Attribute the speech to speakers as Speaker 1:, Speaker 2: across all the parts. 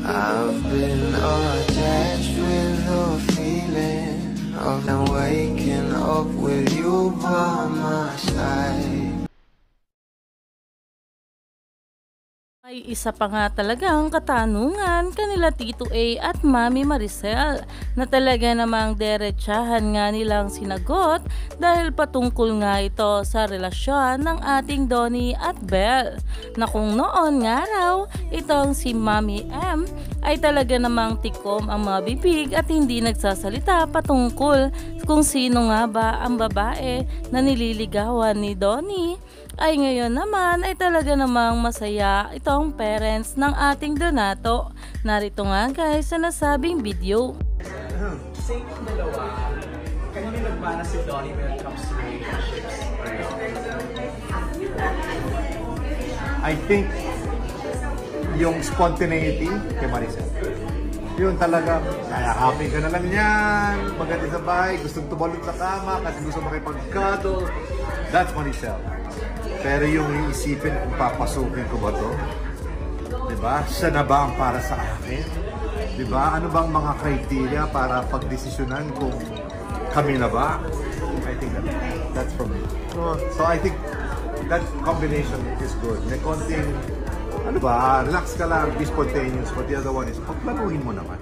Speaker 1: I've been attached with the feeling of now waking up with you by my side.
Speaker 2: May isa pa nga talagang katanungan kanila Tito A at Mami Maricel na talaga namang derechahan nga nilang sinagot dahil patungkol nga ito sa relasyon ng ating Donnie at Belle, na kung noon nga raw itong si Mami M ay talaga namang tikom ang mga bibig at hindi nagsasalita patungkol kung sino nga ba ang babae na nililigawan ni Donnie, ay ngayon naman ay talaga namang masaya itong parents ng ating Donato. Narito nga guys sa nasabing video.
Speaker 3: Sa inyong dalawa, kanino nagmana si Donnie when it comes to relationships?
Speaker 4: I think yung spontaneity kay Maricel. Yun talaga, happy ka na lang yan, maganda sa bahay, gustong tumalon sa kama kasi gusto makipag-cuddle. That's Maricel. Pero yung iisipin kung papasukin ko ba to? Diba? Siya na ba ang para sa akin? Diba? Ano bang mga criteria para pagdesisyonan kung kami na ba? I think that's from me. So I think that combination is good. May konting, ano ba, relax ka lang, be spontaneous, but the other one is, pagplanuhin mo naman.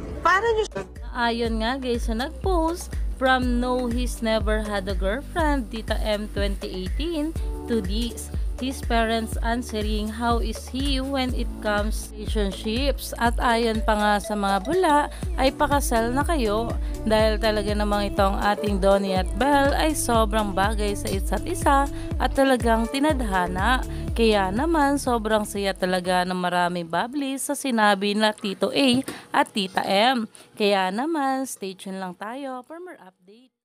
Speaker 2: Ayon nga guys sa nag-post, from no he's never had a girlfriend, Tita M 2018, to this, his parents answering how is he when it comes to relationships. At ayon pa nga sa mga bula ay pakasal na kayo dahil talaga namang itong ating Donnie at Belle ay sobrang bagay sa isa't isa at talagang tinadhana. Kaya naman sobrang saya talaga ng maraming bubbly sa sinabi na Tito A at Tita M. Kaya naman stay tuned lang tayo for more update.